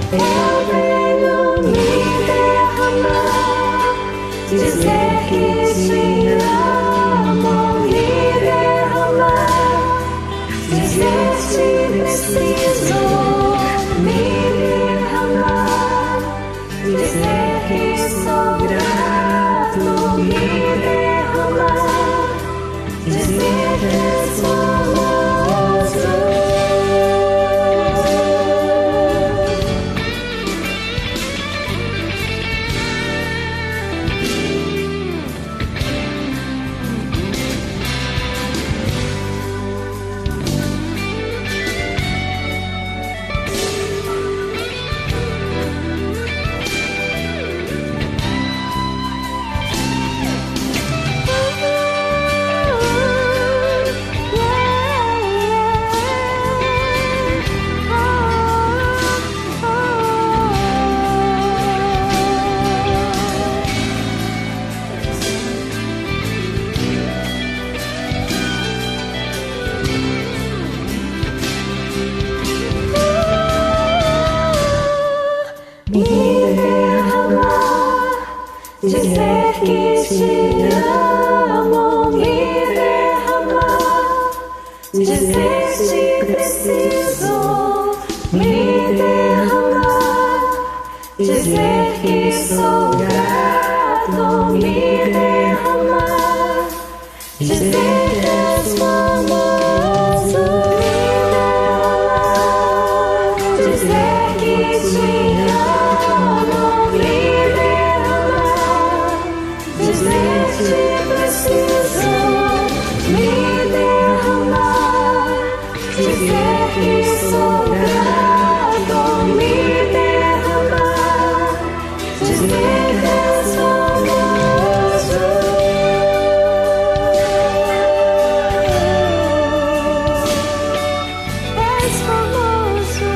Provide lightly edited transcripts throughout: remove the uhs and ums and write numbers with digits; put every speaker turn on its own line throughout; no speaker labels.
Eu venho dizer que te amo, me derramar, dizer que preciso, me derramar, dizer que sou grato, me derramar, dizer que és famoso, me derramar, dizer que te amo, me derramar, dizer que preciso, me derramar, dizer que sou grato, me derramar, dizer que és famoso. És famoso.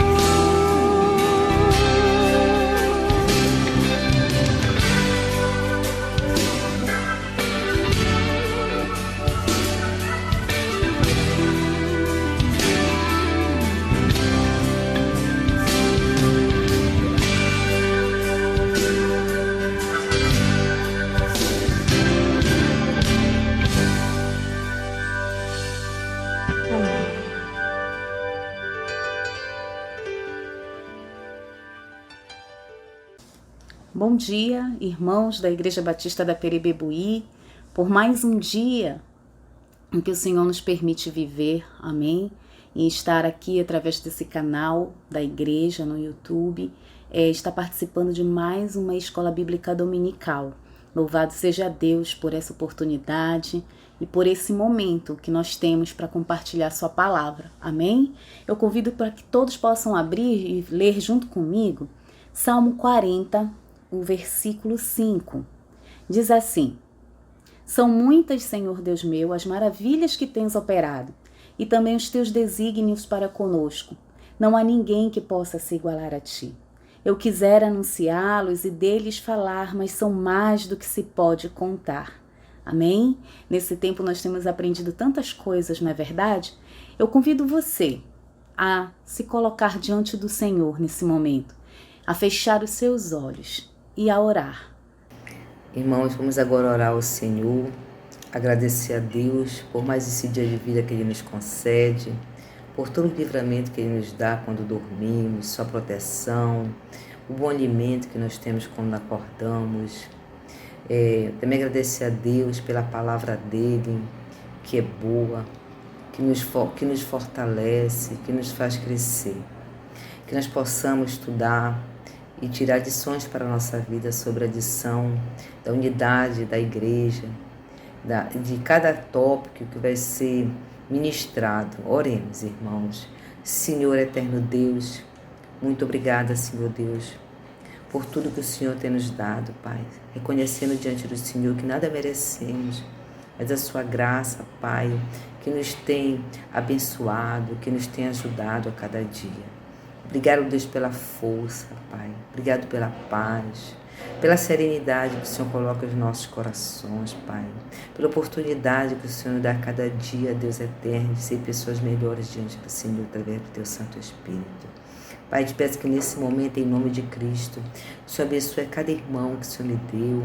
Bom dia, irmãos da Igreja Batista da Perebebuí, por mais um dia em que o Senhor nos permite viver, amém? E estar aqui através desse canal da igreja no YouTube, está participando de mais uma escola bíblica dominical. Louvado seja Deus por essa oportunidade e por esse momento que nós temos para compartilhar sua palavra, amém? Eu convido para que todos possam abrir e ler junto comigo Salmo 40, o versículo 5, diz assim: São muitas, Senhor Deus meu, as maravilhas que tens operado, e também os teus desígnios para conosco. Não há ninguém que possa se igualar a ti. Eu quisera anunciá-los e deles falar, mas são mais do que se pode contar. Amém? Nesse tempo nós temos aprendido tantas coisas, não é verdade? Eu convido você a se colocar diante do Senhor nesse momento, a fechar os seus olhos e a orar.
Irmãos, vamos agora orar ao Senhor, agradecer a Deus por mais esse dia de vida que Ele nos concede, por todo o livramento que Ele nos dá quando dormimos, sua proteção, o bom alimento que nós temos quando acordamos. Também agradecer a Deus pela palavra dEle, que é boa, que nos fortalece, que nos faz crescer. Que nós possamos estudar e tirar lições para a nossa vida sobre a lição da unidade da igreja, de cada tópico que vai ser ministrado. Oremos, irmãos. Senhor eterno Deus, muito obrigada, Senhor Deus, por tudo que o Senhor tem nos dado, Pai. Reconhecendo diante do Senhor que nada merecemos, mas a sua graça, Pai, que nos tem abençoado, que nos tem ajudado a cada dia. Obrigado, Deus, pela força, Pai. Obrigado pela paz, pela serenidade que o Senhor coloca nos nossos corações, Pai. Pela oportunidade que o Senhor dá a cada dia, Deus eterno, de ser pessoas melhores diante do Senhor, através do Teu Santo Espírito. Pai, te peço que nesse momento, em nome de Cristo, o Senhor abençoe cada irmão que o Senhor lhe deu,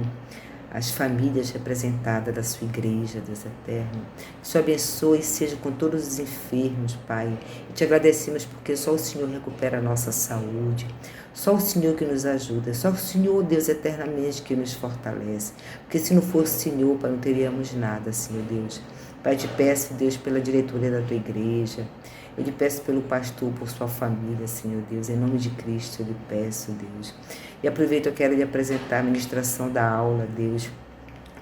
as famílias representadas da sua igreja, Deus eterno. Que o Senhor abençoe e seja com todos os enfermos, Pai. E te agradecemos porque só o Senhor recupera a nossa saúde. Só o Senhor que nos ajuda. Só o Senhor, Deus, eternamente que nos fortalece. Porque se não fosse o Senhor, Pai, não teríamos nada, Senhor Deus. Pai, te peço, Deus, pela diretoria da tua igreja. Eu te peço pelo pastor, por sua família, Senhor Deus. Em nome de Cristo eu lhe peço, Deus. E aproveito, eu quero lhe apresentar a ministração da aula, Deus.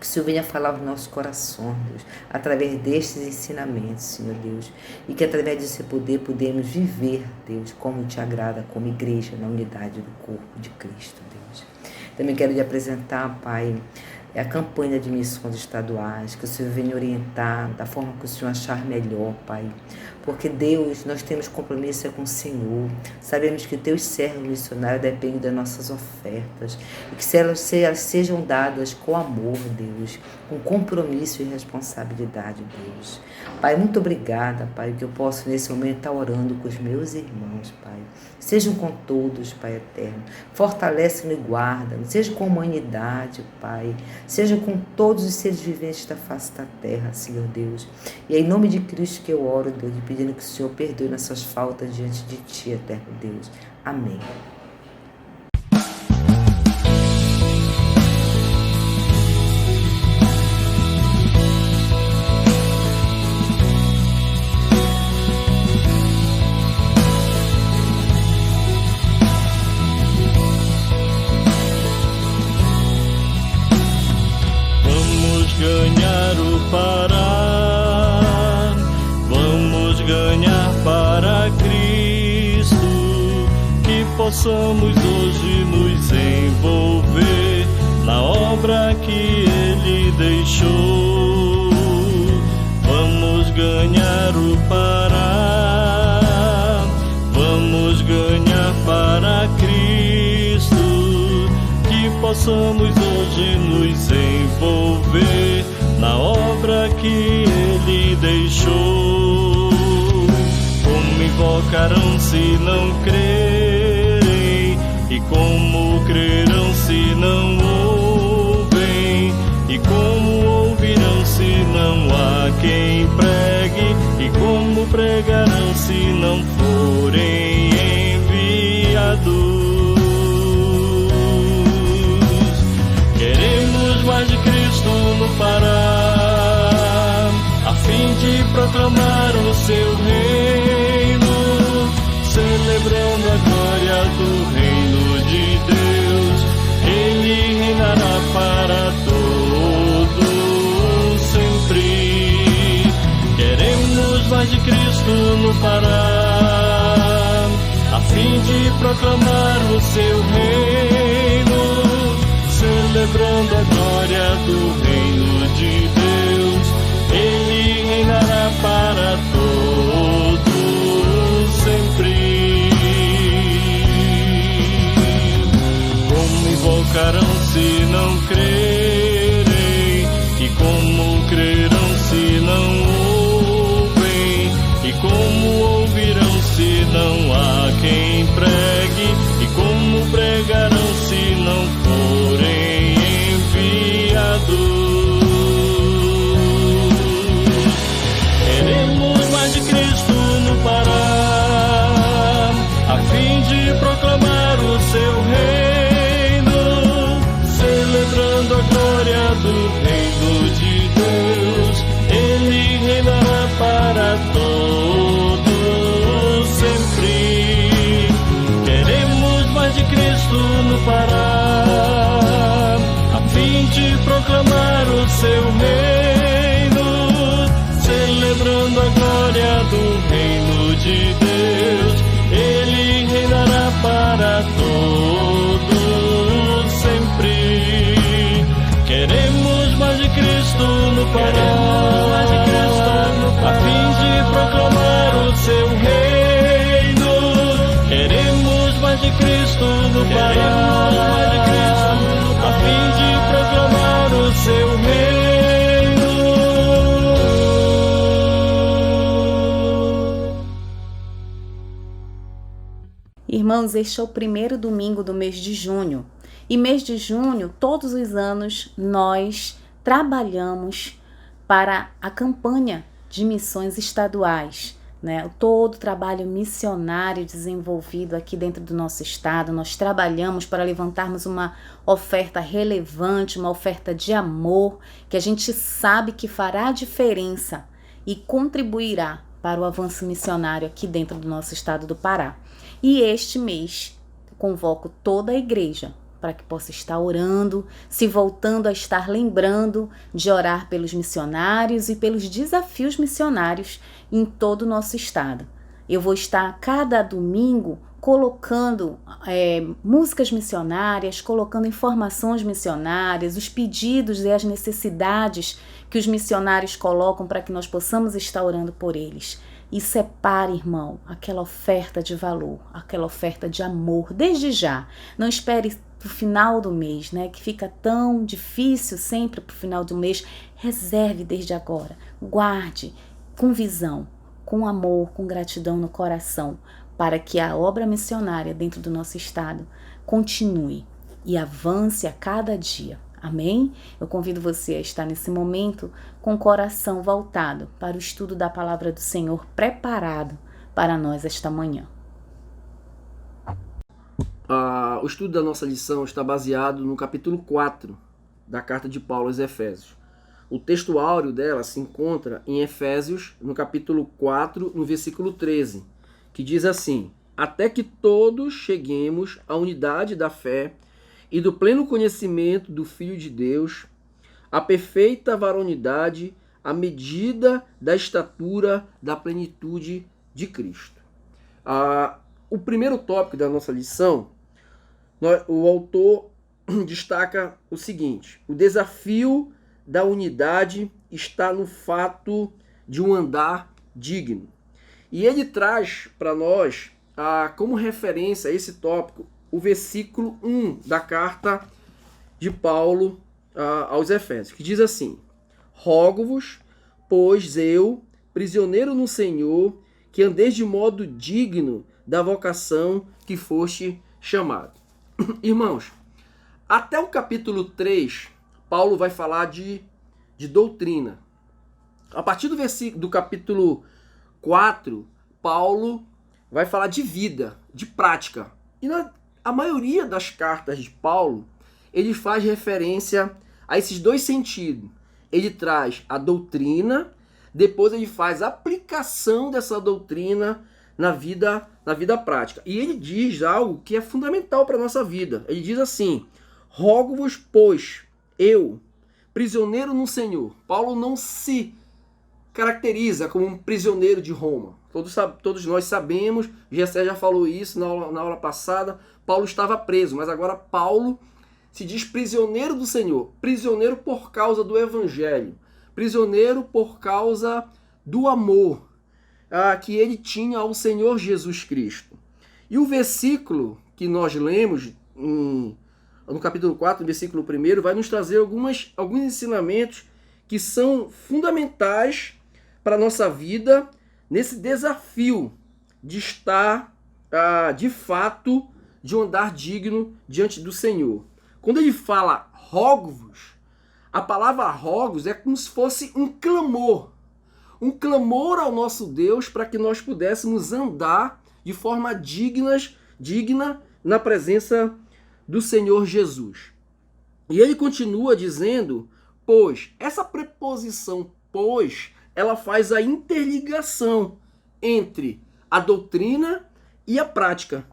Que o Senhor venha falar aos nossos corações, Deus, através destes ensinamentos, Senhor Deus. E que através desse poder podemos viver, Deus, como te agrada, como igreja, na unidade do corpo de Cristo, Deus. Também quero lhe apresentar, Pai, a campanha de missões estaduais, que o Senhor venha orientar da forma que o Senhor achar melhor, Pai. porque Deus, nós temos compromisso com o Senhor. Sabemos que os teus servos missionários dependem das nossas ofertas e que se elas sejam dadas com amor, Deus, com compromisso e responsabilidade, Deus. Pai, muito obrigada, Pai, que eu posso nesse momento estar orando com os meus irmãos, Pai. Sejam com todos, Pai eterno. Fortalece-nos e guarda-nos. Seja com a humanidade, Pai. Seja com todos os seres viventes da face da terra, Senhor Deus. E é em nome de Cristo que eu oro, Deus, pedindo que o Senhor perdoe nossas faltas diante de Ti, eterno Deus. Amém.
Ganhar o Pará, vamos ganhar para Cristo, que possamos hoje nos envolver na obra que Ele deixou. Vamos ganhar o Pará, vamos ganhar para Cristo, que possamos hoje nos envolver na obra que Ele deixou. Como invocarão se não crerem? E como crerão se não ouvem? E como ouvirão se não há quem pregue? E como pregarão se não forem enviados? Queremos mais de Cristo no Pará, a fim de proclamar o seu reino, celebrando a glória do reino de Deus. Ele reinará para todos sempre. Queremos mais de Cristo no Pará, a fim de proclamar o seu reino, celebrando a glória do reino de Deus. Ele reinará para todos sempre. Como invocarão se não crerem? E como crerão se não ouvem? E como ouvirão se não há quem pregue? E como pregarão se não forem enviados? Queremos mais de Cristo no Pará, a fim de proclamar o seu reino, celebrando a glória do reino de Deus. Ele reinará para todos sempre. Queremos mais de Cristo no Pará, a fim de proclamar o seu reino, celebrando a glória do reino de Deus. Ele reinará para todos sempre. Queremos mais de Cristo no Pará, a fim de proclamar o seu reino. Queremos mais de Cristo no Pará, a fim de proclamar o seu reino.
Irmãos, este é o primeiro domingo do mês de junho. E mês de junho, todos os anos, nós trabalhamos para a campanha de missões estaduais, né? Todo o trabalho missionário desenvolvido aqui dentro do nosso estado, nós trabalhamos para levantarmos uma oferta relevante, uma oferta de amor, que a gente sabe que fará diferença e contribuirá para o avanço missionário aqui dentro do nosso estado do Pará. E este mês, convoco toda a igreja para que possa estar orando, se voltando a estar lembrando de orar pelos missionários e pelos desafios missionários em todo o nosso estado. Eu vou estar cada domingo colocando músicas missionárias, colocando informações missionárias, os pedidos e as necessidades que os missionários colocam para que nós possamos estar orando por eles. e separe, irmão, aquela oferta de valor, aquela oferta de amor, desde já. Não espere pro final do mês, né? Que fica tão difícil sempre pro final do mês. Reserve desde agora. Guarde com visão, com amor, com gratidão no coração, para que a obra missionária dentro do nosso estado continue e avance a cada dia. Amém? Eu convido você a estar nesse momento com o coração voltado para o estudo da palavra do Senhor, preparado para nós esta manhã.
O estudo da nossa lição está baseado no capítulo 4 da carta de Paulo aos Efésios. O texto áureo dela se encontra em Efésios, no capítulo 4, no versículo 13, que diz assim: até que todos cheguemos à unidade da fé e do pleno conhecimento do Filho de Deus, à perfeita varonidade, à medida da estatura da plenitude de Cristo. O primeiro tópico da nossa lição, o autor destaca o seguinte: o desafio da unidade está no fato de um andar digno. E ele traz para nós, como referência a esse tópico, o versículo 1 da carta de Paulo aos Efésios, que diz assim: rogo-vos, pois eu, prisioneiro no Senhor, que andeis de modo digno da vocação que foste chamado. Irmãos, até o capítulo 3, Paulo vai falar de doutrina. A partir do capítulo 4, Paulo vai falar de vida, de prática. E a maioria das cartas de Paulo, ele faz referência a esses dois sentidos. Ele traz a doutrina, depois ele faz a aplicação dessa doutrina na vida prática. E ele diz algo que é fundamental para a nossa vida. Ele diz assim: rogo-vos, pois, eu, prisioneiro no Senhor. Paulo não se caracteriza como um prisioneiro de Roma. Todos nós sabemos, Gessé já falou isso na aula passada, Paulo estava preso, mas agora Paulo se diz prisioneiro do Senhor, prisioneiro por causa do Evangelho, prisioneiro por causa do amor que ele tinha ao Senhor Jesus Cristo. E o versículo que nós lemos no capítulo 4, no versículo 1, vai nos trazer alguns ensinamentos que são fundamentais para a nossa vida nesse desafio de estar, de fato, de um andar digno diante do Senhor. Quando ele fala rogo-vos, a palavra rogos é como se fosse um clamor ao nosso Deus para que nós pudéssemos andar de forma digna na presença do Senhor Jesus. E ele continua dizendo, pois, essa preposição pois, ela faz a interligação entre a doutrina e a prática.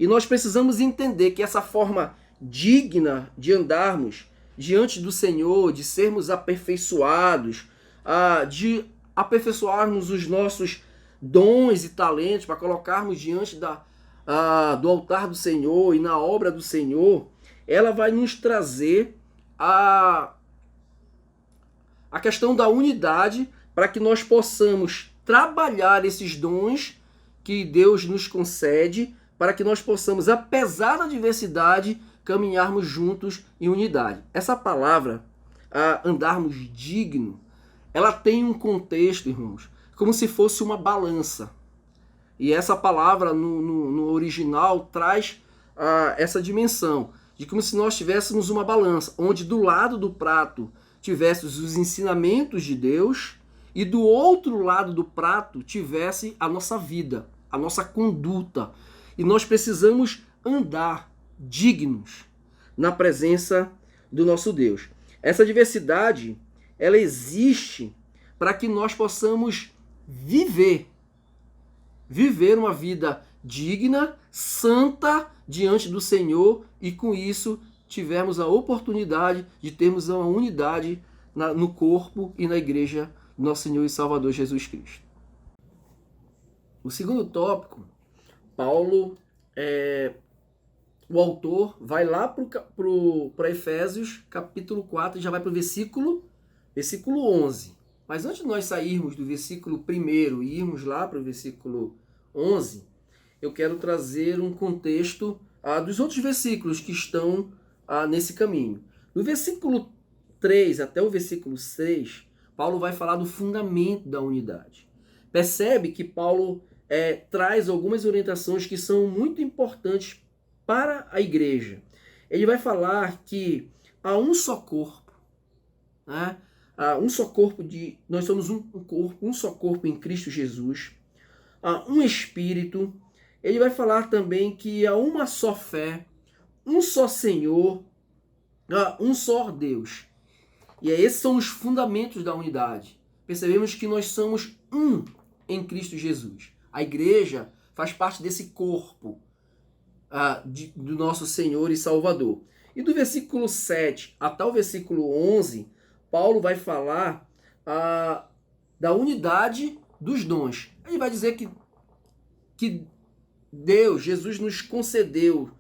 E nós precisamos entender que essa forma digna de andarmos diante do Senhor, de sermos aperfeiçoados, de aperfeiçoarmos os nossos dons e talentos para colocarmos diante do altar do Senhor e na obra do Senhor, ela vai nos trazer a questão da unidade para que nós possamos trabalhar esses dons que Deus nos concede, para que nós possamos, apesar da diversidade, caminharmos juntos em unidade. Essa palavra, andarmos digno, ela tem um contexto, irmãos, como se fosse uma balança. E essa palavra, no original, traz essa dimensão, de como se nós tivéssemos uma balança, onde do lado do prato tivéssemos os ensinamentos de Deus, e do outro lado do prato tivesse a nossa vida, a nossa conduta. E nós precisamos andar dignos na presença do nosso Deus. Essa diversidade, ela existe para que nós possamos viver uma vida digna, santa diante do Senhor, e com isso tivermos a oportunidade de termos uma unidade no corpo e na igreja do nosso Senhor e Salvador Jesus Cristo. O segundo tópico, Paulo, o autor vai lá para Efésios, capítulo 4, e já vai para o versículo 11. Mas antes de nós sairmos do versículo 1 e irmos lá para o versículo 11, eu quero trazer um contexto dos outros versículos que estão nesse caminho. No versículo 3 até o versículo 6, Paulo vai falar do fundamento da unidade. Percebe que Paulo traz algumas orientações que são muito importantes para a igreja. Ele vai falar que há um só corpo, né? Há um só corpo nós somos um corpo, um só corpo em Cristo Jesus. Há um Espírito. Ele vai falar também que há uma só fé, um só Senhor, um só Deus. E esses são os fundamentos da unidade. Percebemos que nós somos um em Cristo Jesus. A igreja faz parte desse corpo do nosso Senhor e Salvador. E do versículo 7 até o versículo 11, Paulo vai falar da unidade dos dons. Ele vai dizer que Deus, Jesus, nos concedeu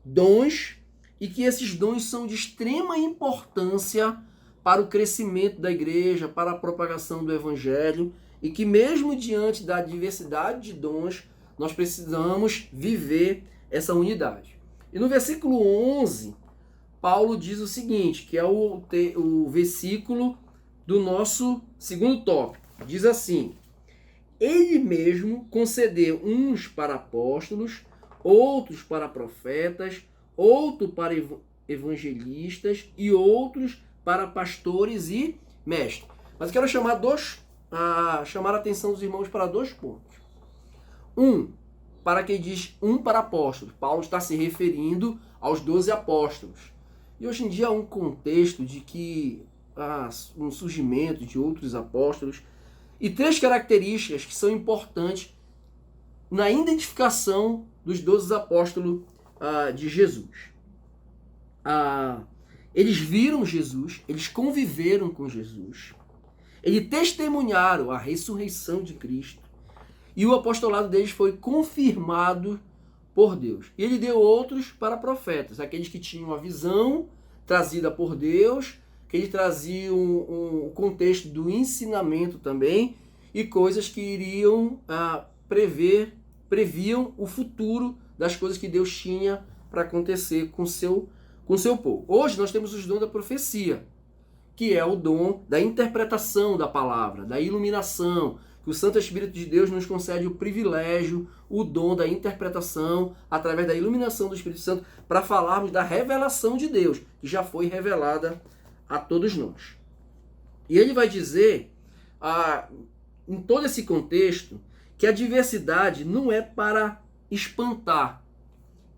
dons e que esses dons são de extrema importância para o crescimento da igreja, para a propagação do evangelho, e que mesmo diante da diversidade de dons, nós precisamos viver essa unidade. E no versículo 11, Paulo diz o seguinte, que é o versículo do nosso segundo tópico. Diz assim: Ele mesmo concedeu uns para apóstolos, outros para profetas, outros para evangelistas e outros para pastores e mestres. Mas eu quero chamar a atenção dos irmãos para dois pontos. Para quem diz para apóstolos. Paulo está se referindo aos 12 apóstolos. E hoje em dia há um contexto de que há um surgimento de outros apóstolos e 3 características que são importantes na identificação dos 12 apóstolos de Jesus. Eles viram Jesus, eles conviveram com Jesus, eles testemunharam a ressurreição de Cristo e o apostolado deles foi confirmado por Deus. E ele deu outros para profetas, aqueles que tinham a visão trazida por Deus, que eles traziam um contexto do ensinamento também e coisas que iriam previam o futuro das coisas que Deus tinha para acontecer com seu povo. Hoje nós temos os dons da profecia, que é o dom da interpretação da palavra, da iluminação, que o Santo Espírito de Deus nos concede o privilégio, o dom da interpretação, através da iluminação do Espírito Santo, para falarmos da revelação de Deus, que já foi revelada a todos nós. E ele vai dizer, em todo esse contexto, que a diversidade não é para espantar,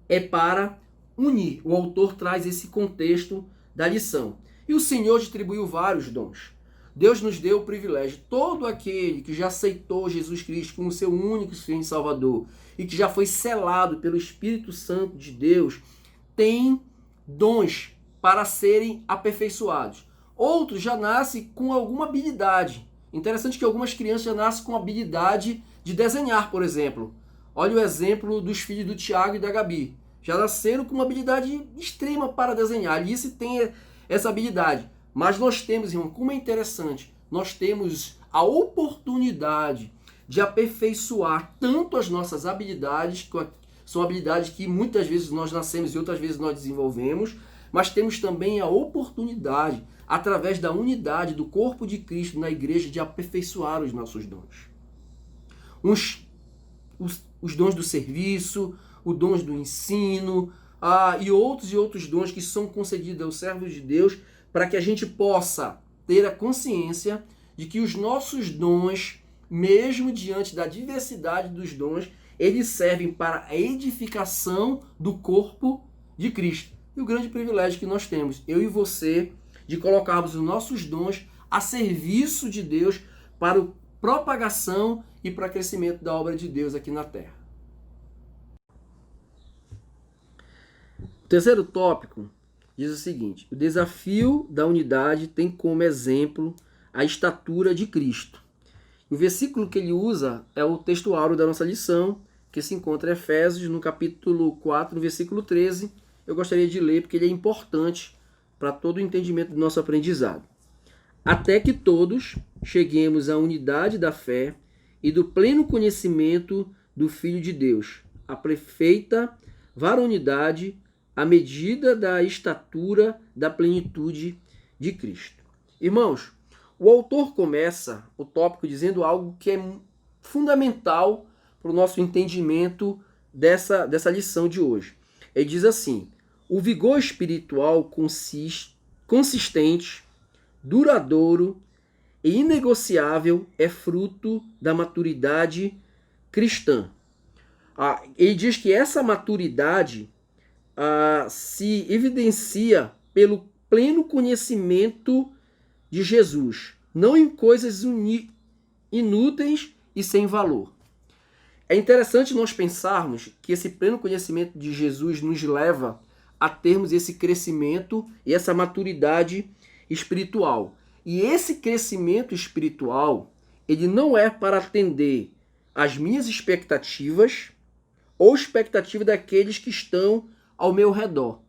é para unir. O autor traz esse contexto da lição. E o Senhor distribuiu vários dons. Deus nos deu o privilégio. Todo aquele que já aceitou Jesus Cristo como seu único Senhor e Salvador e que já foi selado pelo Espírito Santo de Deus, tem dons para serem aperfeiçoados. Outros já nascem com alguma habilidade. Interessante que algumas crianças já nascem com a habilidade de desenhar, por exemplo. Olha o exemplo dos filhos do Tiago e da Gabi. Já nasceram com uma habilidade extrema para desenhar. Alice tem essa habilidade. Mas nós temos, irmão, como é interessante, nós temos a oportunidade de aperfeiçoar tanto as nossas habilidades, que são habilidades que muitas vezes nós nascemos e outras vezes nós desenvolvemos, mas temos também a oportunidade, através da unidade do corpo de Cristo na igreja, de aperfeiçoar os nossos dons. Os dons do serviço, os dons do ensino, e outros dons que são concedidos aos servos de Deus, para que a gente possa ter a consciência de que os nossos dons, mesmo diante da diversidade dos dons, eles servem para a edificação do corpo de Cristo. E o grande privilégio que nós temos, eu e você, de colocarmos os nossos dons a serviço de Deus para a propagação e para o crescimento da obra de Deus aqui na Terra. O terceiro tópico diz o seguinte: o desafio da unidade tem como exemplo a estatura de Cristo. O versículo que ele usa é o texto áureo da nossa lição, que se encontra em Efésios, no capítulo 4, no versículo 13. Eu gostaria de ler porque ele é importante para todo o entendimento do nosso aprendizado. até que todos cheguemos à unidade da fé e do pleno conhecimento do Filho de Deus, a perfeita varonilidade, à medida da estatura da plenitude de Cristo. Irmãos, o autor começa o tópico dizendo algo que é fundamental para o nosso entendimento dessa lição de hoje. Ele diz assim: o vigor espiritual consistente, duradouro e inegociável é fruto da maturidade cristã. Ele diz que essa maturidade se evidencia pelo pleno conhecimento de Jesus, não em coisas inúteis e sem valor. É interessante nós pensarmos que esse pleno conhecimento de Jesus nos leva a termos esse crescimento e essa maturidade espiritual. E esse crescimento espiritual, ele não é para atender às minhas expectativas ou expectativa daqueles que estão ao meu redor.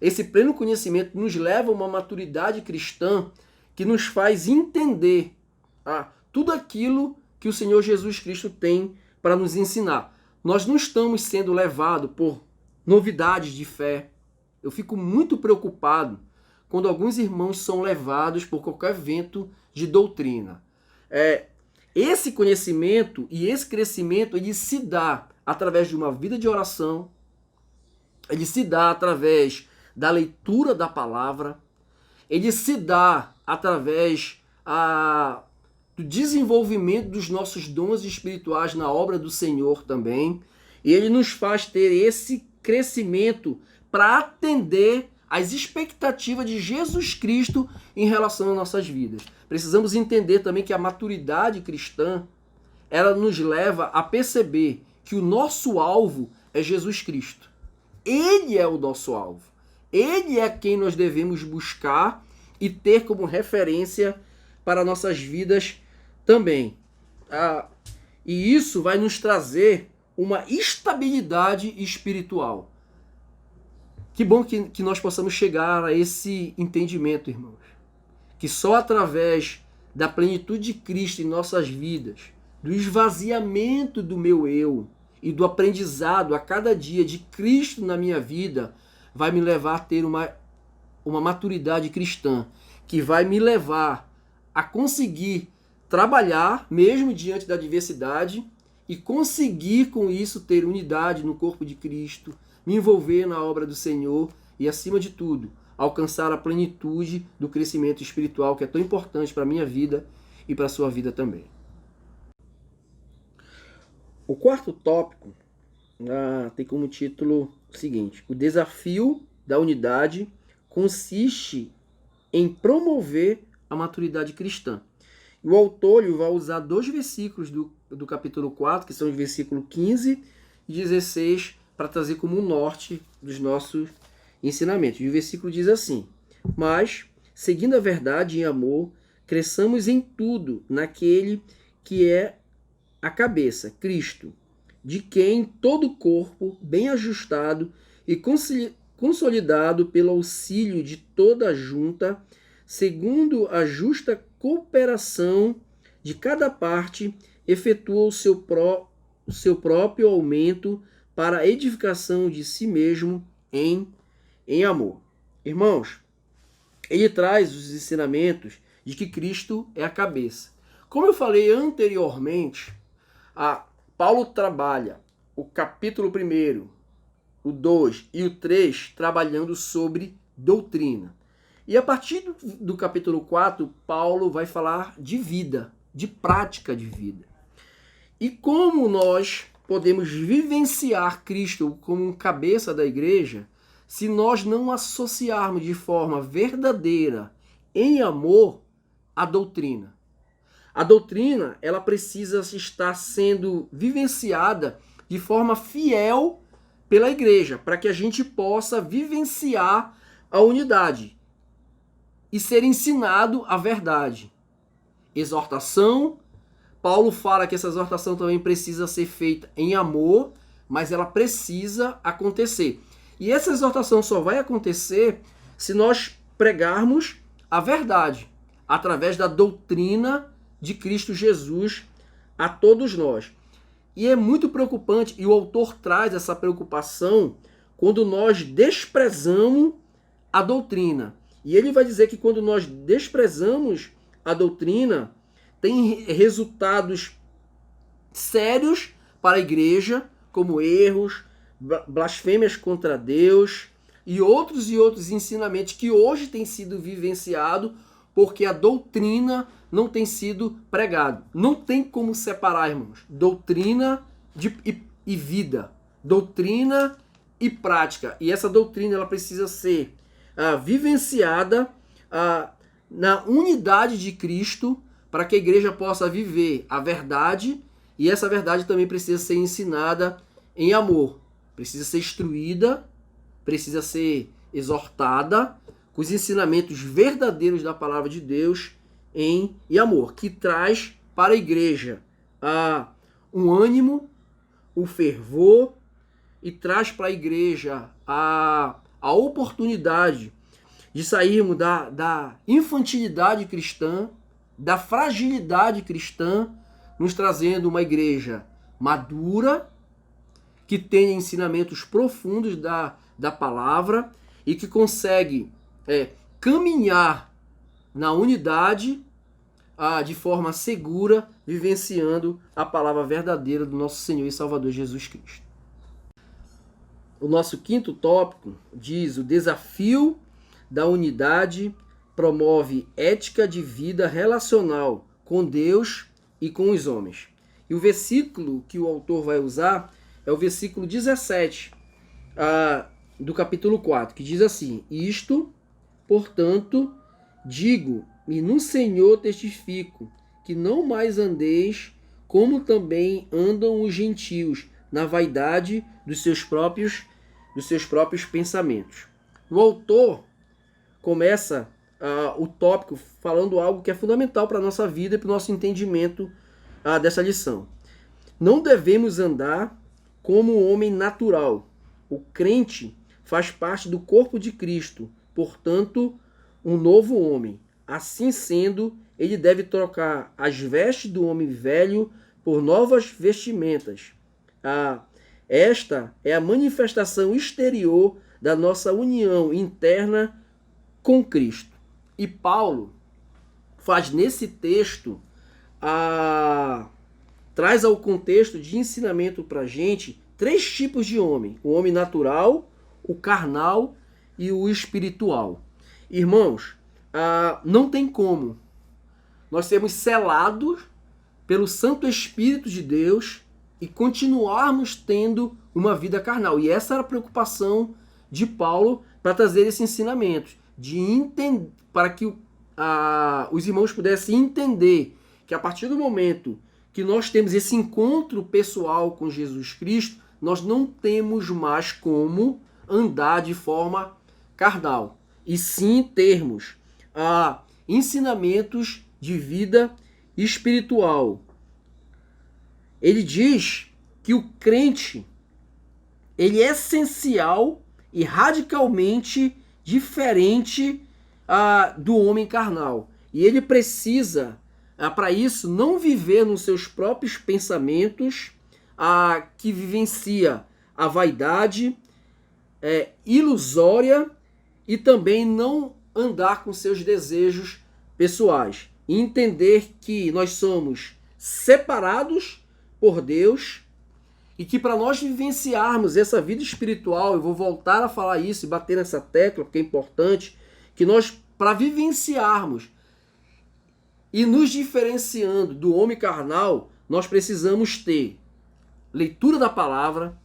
Esse pleno conhecimento nos leva a uma maturidade cristã que nos faz entender tudo aquilo que o Senhor Jesus Cristo tem para nos ensinar. Nós não estamos sendo levados por novidades de fé. Eu fico muito preocupado quando alguns irmãos são levados por qualquer vento de doutrina. Esse conhecimento e esse crescimento, ele se dá através de uma vida de oração, ele se dá através da leitura da palavra, ele se dá através do desenvolvimento dos nossos dons espirituais na obra do Senhor também, e ele nos faz ter esse crescimento para atender às expectativas de Jesus Cristo em relação às nossas vidas. Precisamos entender também que a maturidade cristã, ela nos leva a perceber que o nosso alvo é Jesus Cristo. Ele é o nosso alvo. Ele é quem nós devemos buscar e ter como referência para nossas vidas também. E isso vai nos trazer uma estabilidade espiritual. Que bom que nós possamos chegar a esse entendimento, irmãos. Que só através da plenitude de Cristo em nossas vidas, do esvaziamento do meu eu e do aprendizado a cada dia de Cristo na minha vida, vai me levar a ter uma maturidade cristã, que vai me levar a conseguir trabalhar, mesmo diante da adversidade, e conseguir com isso ter unidade no corpo de Cristo, me envolver na obra do Senhor e, acima de tudo, alcançar a plenitude do crescimento espiritual que é tão importante para a minha vida e para a sua vida também. O quarto tópico tem como título o seguinte: o desafio da unidade consiste em promover a maturidade cristã. E o autor vai usar 2 versículos do capítulo 4, que são os versículos 15 e 16, para trazer como um norte dos nossos ensinamentos. E o versículo diz assim: mas, seguindo a verdade em amor, cresçamos em tudo naquele que é a cabeça, Cristo, de quem todo o corpo, bem ajustado e consolidado pelo auxílio de toda a junta, segundo a justa cooperação de cada parte, efetua o seu próprio aumento para a edificação de si mesmo em amor. Irmãos, ele traz os ensinamentos de que Cristo é a cabeça. Como eu falei anteriormente, Paulo trabalha o capítulo 1, o 2 e o 3 trabalhando sobre doutrina. E a partir do capítulo 4, Paulo vai falar de vida, de prática de vida. E como nós podemos vivenciar Cristo como um cabeça da igreja se nós não associarmos de forma verdadeira, em amor, a doutrina? A doutrina, ela precisa estar sendo vivenciada de forma fiel pela igreja, para que a gente possa vivenciar a unidade e ser ensinado a verdade. Exortação, Paulo fala que essa exortação também precisa ser feita em amor, mas ela precisa acontecer. E essa exortação só vai acontecer se nós pregarmos a verdade, através da doutrina de Cristo Jesus a todos nós. E é muito preocupante, e o autor traz essa preocupação quando nós desprezamos a doutrina. E ele vai dizer que quando nós desprezamos a doutrina, tem resultados sérios para a igreja, como erros, blasfêmias contra Deus e outros ensinamentos que hoje têm sido vivenciados porque a doutrina não tem sido pregada. Não tem como separar, irmãos, doutrina e vida, doutrina e prática. E essa doutrina ela precisa ser vivenciada na unidade de Cristo para que a igreja possa viver a verdade, e essa verdade também precisa ser ensinada em amor. Precisa ser instruída, precisa ser exortada com os ensinamentos verdadeiros da palavra de Deus em amor, que traz para a igreja um ânimo, o fervor, e traz para a igreja a oportunidade de sairmos da infantilidade cristã, da fragilidade cristã, nos trazendo uma igreja madura, que tenha ensinamentos profundos da palavra e que consegue caminhar na unidade de forma segura, vivenciando a palavra verdadeira do nosso Senhor e Salvador Jesus Cristo. O nosso quinto tópico diz: o desafio da unidade promove ética de vida relacional com Deus e com os homens. E o versículo que o autor vai usar é o versículo 17 do capítulo 4, que diz assim: isto, portanto, digo e no Senhor testifico, que não mais andeis como também andam os gentios, na vaidade dos seus próprios pensamentos. O autor começa o tópico falando algo que é fundamental para a nossa vida e para o nosso entendimento dessa lição. Não devemos andar como um homem natural. O crente faz parte do corpo de Cristo, portanto, um novo homem. Assim sendo, ele deve trocar as vestes do homem velho por novas vestimentas. Esta é a manifestação exterior da nossa união interna com Cristo. E Paulo faz nesse texto, traz ao contexto de ensinamento para a gente 3 tipos de homem: o homem natural, o carnal e o espiritual. Irmãos, não tem como nós sermos selados pelo Santo Espírito de Deus e continuarmos tendo uma vida carnal. E essa era a preocupação de Paulo para trazer esse ensinamento, para que os irmãos pudessem entender que a partir do momento que nós temos esse encontro pessoal com Jesus Cristo, nós não temos mais como andar de forma carnal, e sim termos ensinamentos de vida espiritual. Ele diz que o crente ele é essencial e radicalmente diferente do homem carnal. E ele precisa, para isso, não viver nos seus próprios pensamentos, que vivencia a vaidade ilusória, e também não andar com seus desejos pessoais. E entender que nós somos separados por Deus e que para nós vivenciarmos essa vida espiritual, eu vou voltar a falar isso e bater nessa tecla porque é importante, que nós, para vivenciarmos e nos diferenciando do homem carnal, nós precisamos ter leitura da palavra,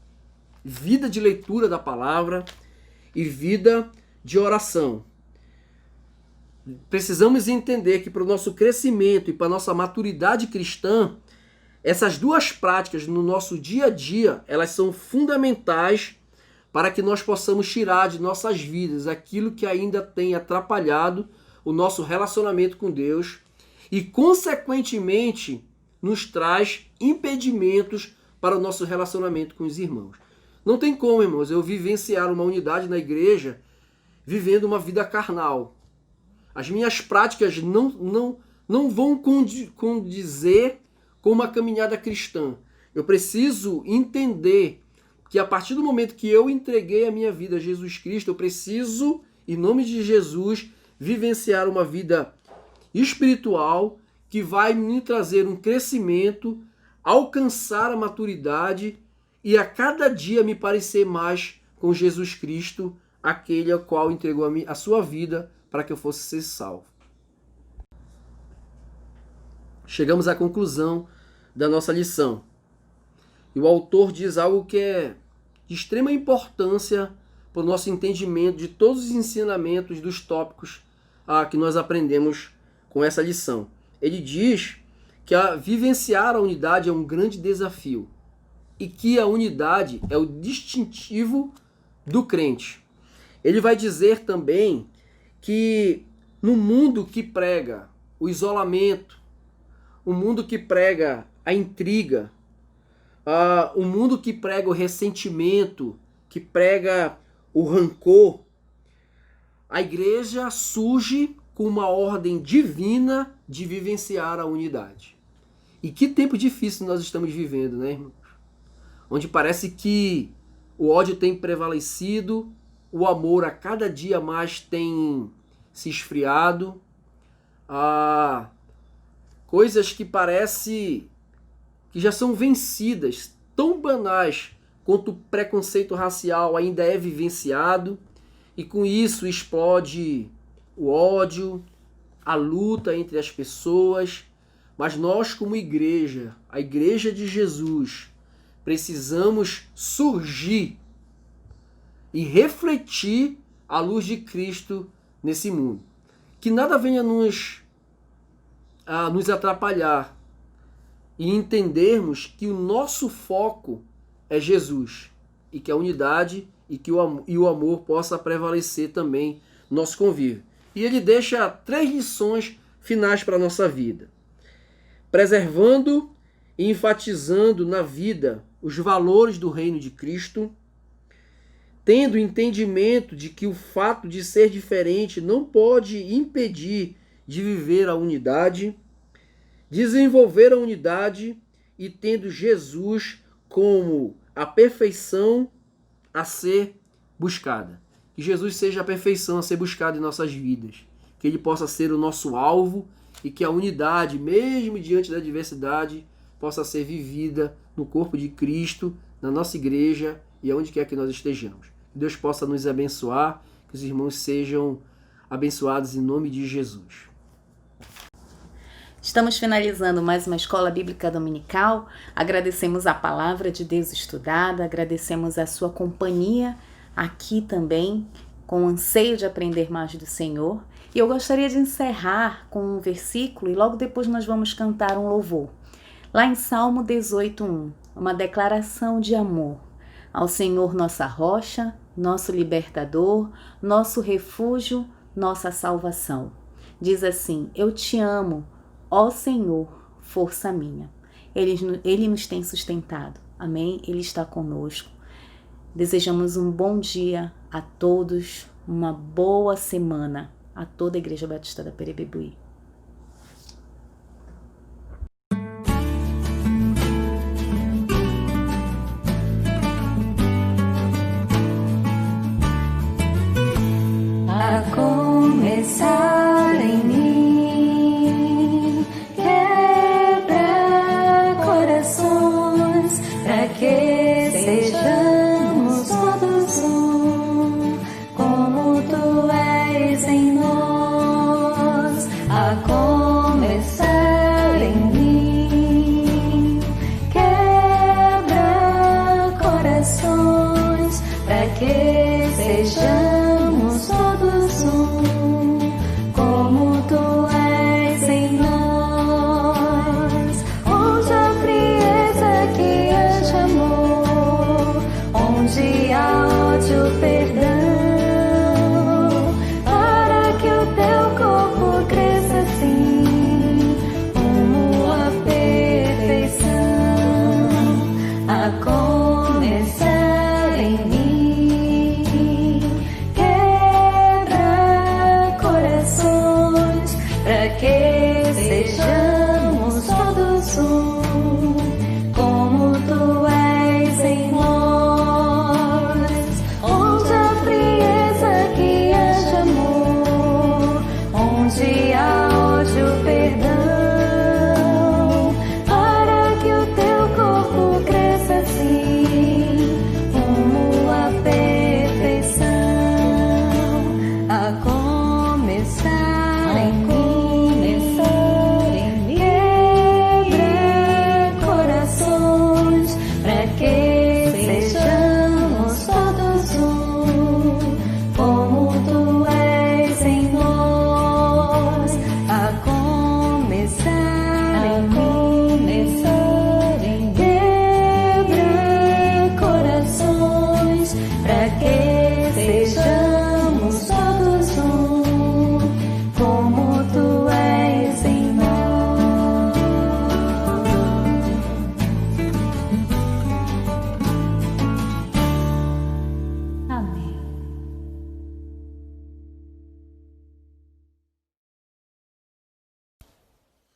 vida de leitura da palavra e vida de oração. Precisamos entender que para o nosso crescimento e para a nossa maturidade cristã, essas 2 práticas no nosso dia a dia, elas são fundamentais para que nós possamos tirar de nossas vidas aquilo que ainda tem atrapalhado o nosso relacionamento com Deus e, consequentemente, nos traz impedimentos para o nosso relacionamento com os irmãos. Não tem como, irmãos, eu vivenciar uma unidade na igreja vivendo uma vida carnal. As minhas práticas não vão condizer com uma caminhada cristã. Eu preciso entender que a partir do momento que eu entreguei a minha vida a Jesus Cristo, eu preciso, em nome de Jesus, vivenciar uma vida espiritual que vai me trazer um crescimento, alcançar a maturidade e a cada dia me parecer mais com Jesus Cristo, aquele ao qual entregou a sua vida para que eu fosse ser salvo. Chegamos à conclusão da nossa lição. E o autor diz algo que é de extrema importância para o nosso entendimento de todos os ensinamentos dos tópicos que nós aprendemos com essa lição. Ele diz que vivenciar a unidade é um grande desafio e que a unidade é o distintivo do crente. Ele vai dizer também que no mundo que prega o isolamento, o mundo que prega a intriga, o mundo que prega o ressentimento, que prega o rancor, a igreja surge com uma ordem divina de vivenciar a unidade. E que tempo difícil nós estamos vivendo, né, irmãos? Onde parece que o ódio tem prevalecido, o amor a cada dia mais tem se esfriado, coisas que parece que já são vencidas, tão banais quanto o preconceito racial ainda é vivenciado, e com isso explode o ódio, a luta entre as pessoas. Mas nós, como igreja, a igreja de Jesus, precisamos surgir e refletir a luz de Cristo nesse mundo. Que nada venha nos atrapalhar e entendermos que o nosso foco é Jesus e que a unidade e o amor possa prevalecer também no nosso convívio. E ele deixa 3 lições finais para a nossa vida. Preservando e enfatizando na vida os valores do reino de Cristo, tendo entendimento de que o fato de ser diferente não pode impedir de viver a unidade, desenvolver a unidade e tendo Jesus como a perfeição a ser buscada. Que Jesus seja a perfeição a ser buscada em nossas vidas. Que Ele possa ser o nosso alvo e que a unidade, mesmo diante da adversidade, possa ser vivida no corpo de Cristo, na nossa igreja e aonde quer que nós estejamos. Que Deus possa nos abençoar, que os irmãos sejam abençoados em nome de Jesus.
Estamos finalizando mais uma Escola Bíblica Dominical. Agradecemos a palavra de Deus estudada, agradecemos a sua companhia aqui também, com o anseio de aprender mais do Senhor. E eu gostaria de encerrar com um versículo e logo depois nós vamos cantar um louvor. Lá em Salmo 18:1, uma declaração de amor ao Senhor, nossa rocha, nosso libertador, nosso refúgio, nossa salvação. Diz assim: eu te amo, ó Senhor, força minha. Ele nos tem sustentado. Amém? Ele está conosco. Desejamos um bom dia a todos, uma boa semana a toda a Igreja Batista da Perebebuí.
A começar em mim, quebra corações, para que sejamos todos um, como tu és em nós. A começar em mim, quebra corações, para que sejamos